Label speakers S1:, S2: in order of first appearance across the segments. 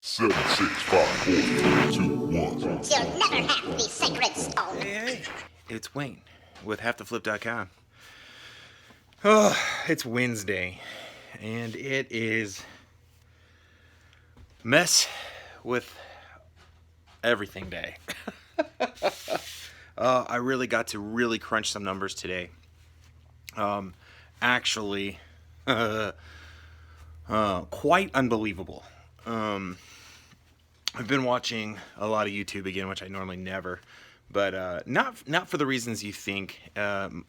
S1: Seven, 6, 5, 4, 3, 2, 1.
S2: You'll never have the sacred stone.
S3: Hey, it's Wayne with HaveToFlip.com. Oh, it's Wednesday, and it is mess with everything day. I really got to really crunch some numbers today. Actually, quite unbelievable. I've been watching a lot of YouTube again, which I normally never, but not for the reasons you think.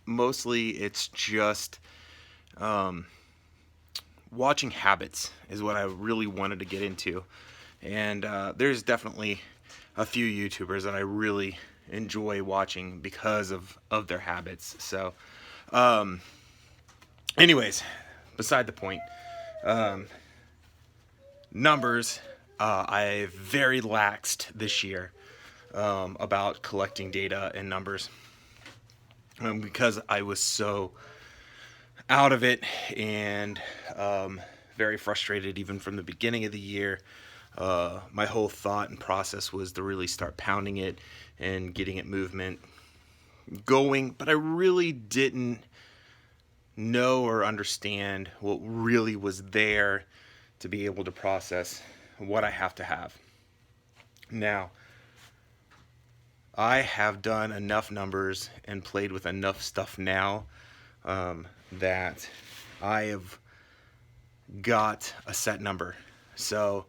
S3: Mostly, it's just watching habits is what I really wanted to get into, and there's definitely a few YouTubers that I really enjoy watching because of their habits. So, anyways, beside the point. Numbers. I've very laxed this year about collecting data and numbers because I was so out of it and very frustrated even from the beginning of the year. My whole thought and process was to really start pounding it and getting it movement going, but I really didn't know or understand what really was there to be able to process what I have to have. Now, I have done enough numbers and played with enough stuff now that I have got a set number. So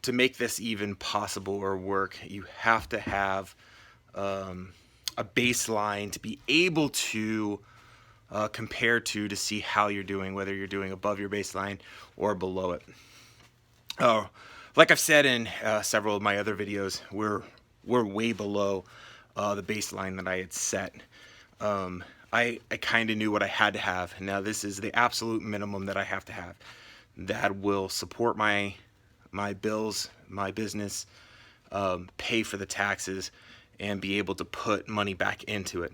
S3: to make this even possible or work, you have to have a baseline to be able to compare to see how you're doing, whether you're doing above your baseline or below it. Like I've said in several of my other videos, we're way below the baseline that I had set. I kind of knew what I had to have. Now this is the absolute minimum that I have to have that will support my bills, my business, pay for the taxes, and be able to put money back into it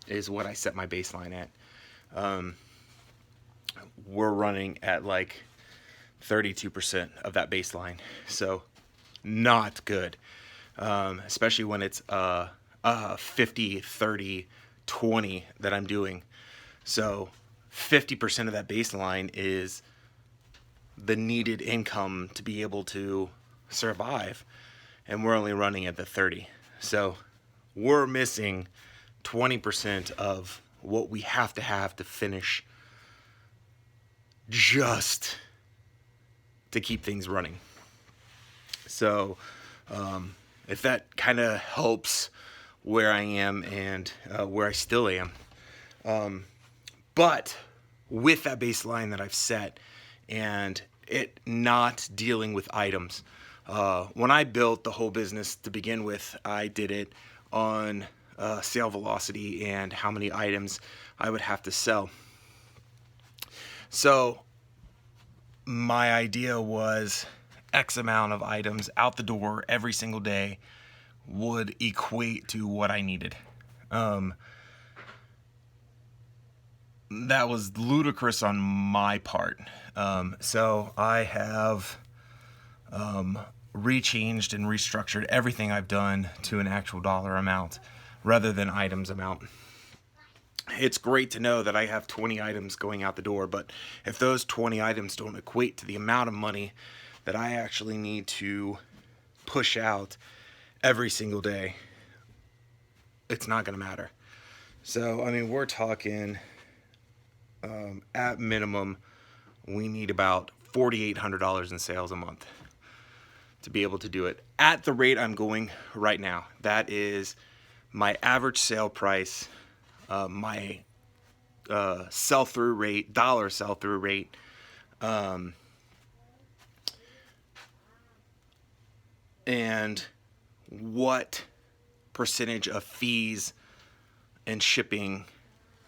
S3: is what I set my baseline at. We're running at like 32% of that baseline, so not good, especially when it's 50, 30, 20 that I'm doing. So 50% of that baseline is the needed income to be able to survive, and we're only running at the 30. So we're missing 20% of what we have to finish just to keep things running. So if that kind of helps where I am and where I still am. But with that baseline that I've set and it not dealing with items. When I built the whole business to begin with, I did it on sale velocity and how many items I would have to sell. So my idea was X amount of items out the door every single day would equate to what I needed. That was ludicrous on my part. So I have rechanged and restructured everything I've done to an actual dollar amount rather than items amount. It's great to know that I have 20 items going out the door, but if those 20 items don't equate to the amount of money that I actually need to push out every single day, it's not going to matter. So, I mean, we're talking at minimum, we need about $4,800 in sales a month to be able to do it at the rate I'm going right now. That is my average sale price, my sell-through rate, dollar sell-through rate, and what percentage of fees and shipping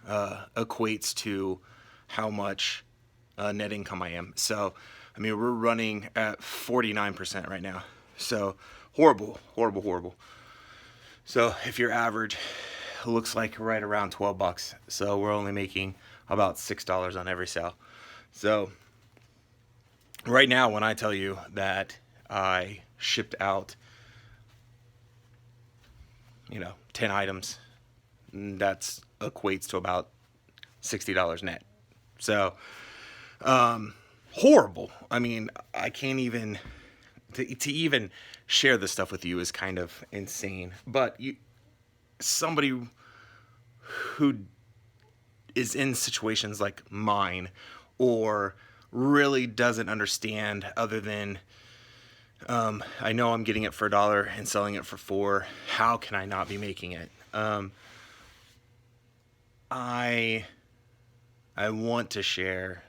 S3: equates to how much net income I am. So, I mean, we're running at 49% right now. So, horrible. So, if your average looks like right around $12, so we're only making about $6 on every sale. So, right now, when I tell you that I shipped out, 10 items. That's equates to about $60 net. So, horrible. I mean, I can't even, to even share this stuff with you is kind of insane. But somebody who is in situations like mine, or really doesn't understand, other than I know I'm getting it for $1 and selling it for $4. How can I not be making it? I want to share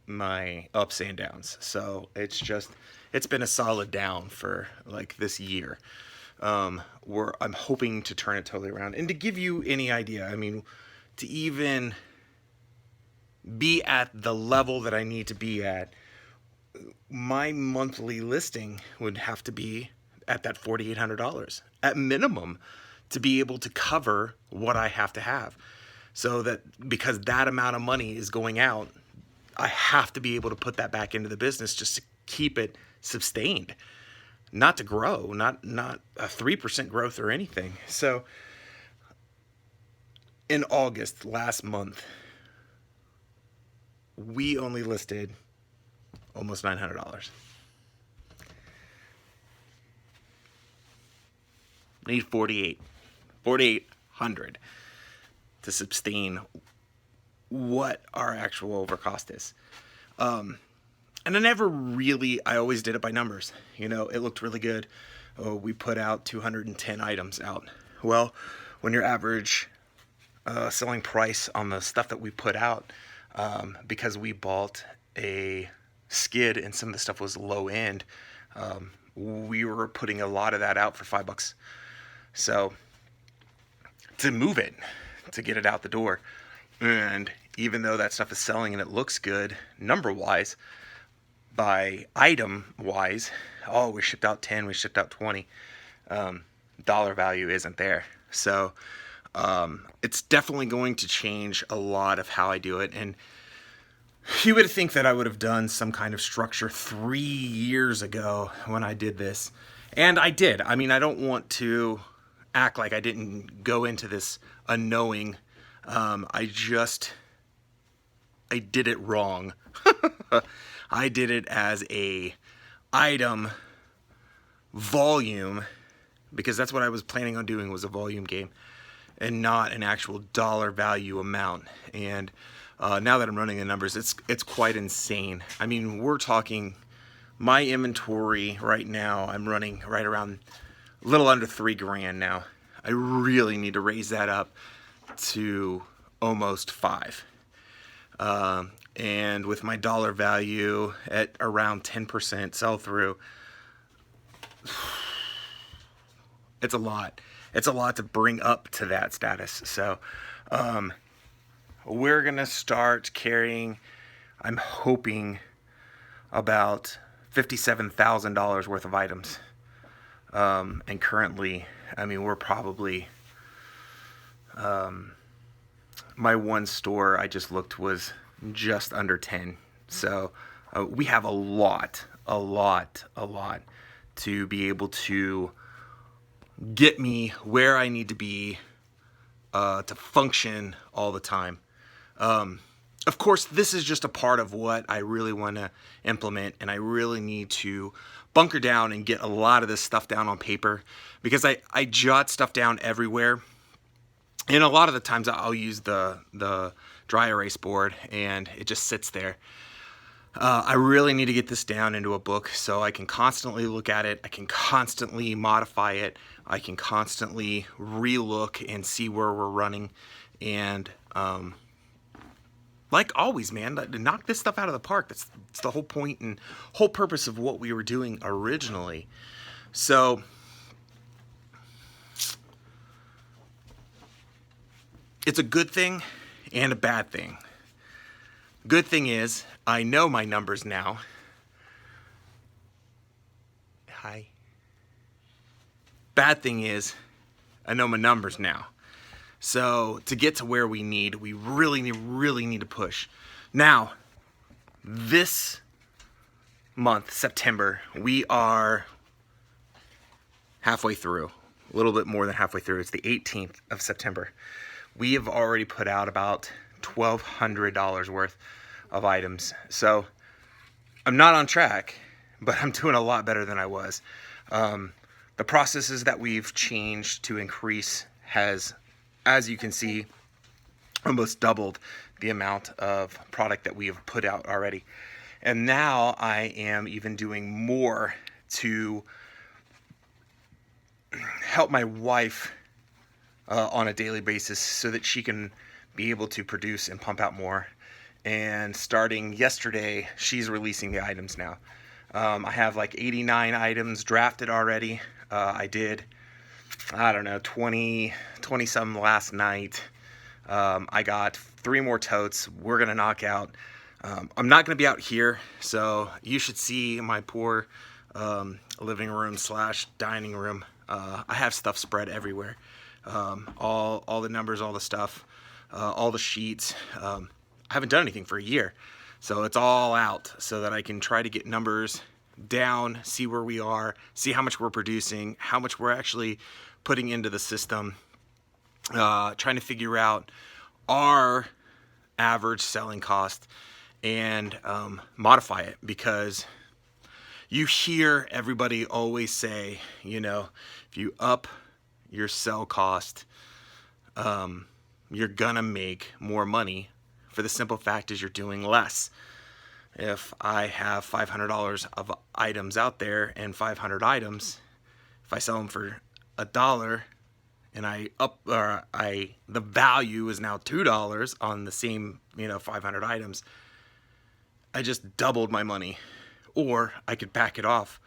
S3: my ups and downs. So it's been a solid down for like this year. Where I'm hoping to turn it totally around. And to give you any idea, I mean, to even be at the level that I need to be at, my monthly listing would have to be at that $4,800 at minimum to be able to cover what I have to have. So that, because that amount of money is going out, I have to be able to put that back into the business just to keep it sustained, not to grow, not a 3% growth or anything. So in August last month, we only listed almost $900. Need 4,800 to sustain what our actual overcost is. And I always did it by numbers. It looked really good. We put out 210 items out. Well, when your average selling price on the stuff that we put out, because we bought a skid and some of the stuff was low end, we were putting a lot of that out for $5. So to move it, to get it out the door, and even though that stuff is selling and it looks good number wise, by item wise, we shipped out 10, we shipped out 20, dollar value isn't there. So it's definitely going to change a lot of how I do it. And you would think that I would have done some kind of structure 3 years ago when I did this. And I did. I mean, I don't want to act like I didn't go into this unknowing. I did it wrong. I did it as a item volume, because that's what I was planning on doing, was a volume game and not an actual dollar value amount. And now that I'm running the numbers, it's quite insane. I mean, we're talking, my inventory right now, I'm running right around a little under $3,000 now. I really need to raise that up to almost 5. And with my dollar value at around 10% sell through, it's a lot. It's a lot to bring up to that status. So, we're going to start carrying, I'm hoping, about $57,000 worth of items. And currently, I mean, we're probably, my one store I just looked was just under 10. So we have a lot to be able to get me where I need to be to function all the time. Of course, this is just a part of what I really want to implement, and I really need to bunker down and get a lot of this stuff down on paper, because I jot stuff down everywhere. And a lot of the times I'll use the dry erase board and it just sits there. I really need to get this down into a book so I can constantly look at it. I can constantly modify it. I can constantly relook and see where we're running. And like always, man, knock this stuff out of the park. That's the whole point and whole purpose of what we were doing originally. So it's a good thing and a bad thing. Good thing is, I know my numbers now. Hi. Bad thing is, I know my numbers now. So to get to where we really need to push. Now, this month, September, we are halfway through, a little bit more than halfway through. It's the 18th of September. We have already put out about $1,200 worth of items. So I'm not on track, but I'm doing a lot better than I was. The processes that we've changed to increase has, as you can see, almost doubled the amount of product that we have put out already. And now I am even doing more to help my wife on a daily basis so that she can be able to produce and pump out more. And starting yesterday, she's releasing the items now. I have like 89 items drafted already. I did, I don't know, 20 some last night. I got 3 more totes we're going to knock out. I'm not going to be out here, so you should see my poor living room / dining room. I have stuff spread everywhere. All the numbers, all the stuff, all the sheets. I haven't done anything for a year, so it's all out so that I can try to get numbers down, see where we are, see how much we're producing, how much we're actually putting into the system, trying to figure out our average selling cost and modify it, because you hear everybody always say, you know, if you up your sell cost, you're gonna make more money, for the simple fact is you're doing less. If I have $500 of items out there and 500 items, if I sell them for $1 and the value is now $2 on the same, 500 items, I just doubled my money. Or I could back it off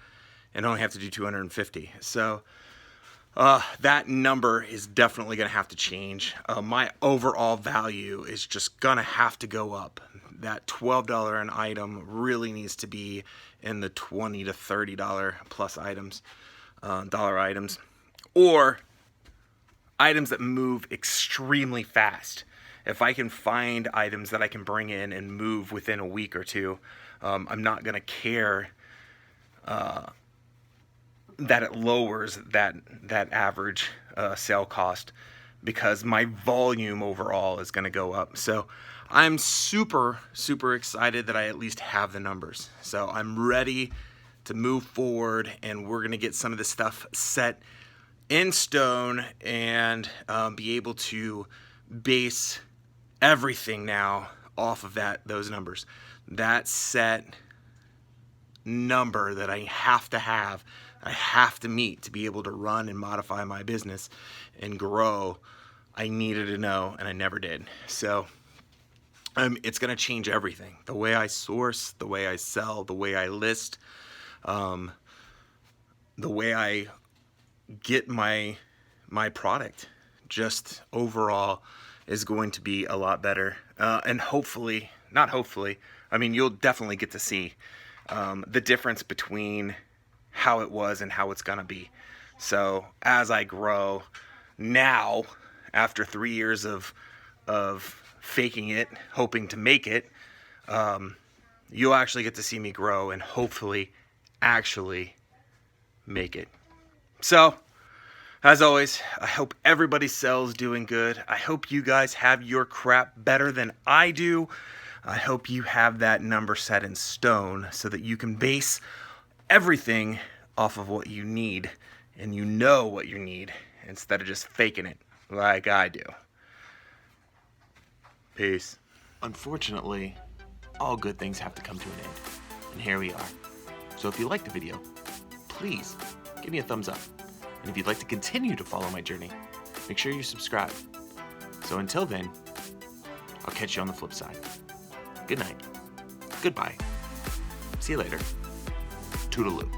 S3: and only have to do 250. So that number is definitely going to have to change. My overall value is just going to have to go up. That $12 an item really needs to be in the $20 to $30 plus items, dollar items, or items that move extremely fast. If I can find items that I can bring in and move within a week or two, I'm not going to care that it lowers that average sale cost, because my volume overall is going to go up. So I'm super excited that I at least have the numbers. So I'm ready to move forward, and we're going to get some of this stuff set in stone and be able to base everything now off of those numbers. That set number that I have to meet to be able to run and modify my business and grow, I needed to know, and I never did. So it's going to change everything. The way I source, the way I sell, the way I list, the way I get my product, just overall is going to be a lot better. And you'll definitely get to see the difference between how it was and how it's gonna be. So as I grow now, after 3 years of faking it, hoping to make it, you'll actually get to see me grow and hopefully actually make it. So as always, I hope everybody's sales doing good. I hope you guys have your crap better than I do. I hope you have that number set in stone so that you can base everything off of what you need, and you know what you need, instead of just faking it like I do. Peace. Unfortunately, all good things have to come to an end, and here we are. So if you liked the video, please give me a thumbs up. And if you'd like to continue to follow my journey, make sure you subscribe. So until then, I'll catch you on the flip side. Good night. Goodbye. See you later. Toodaloo.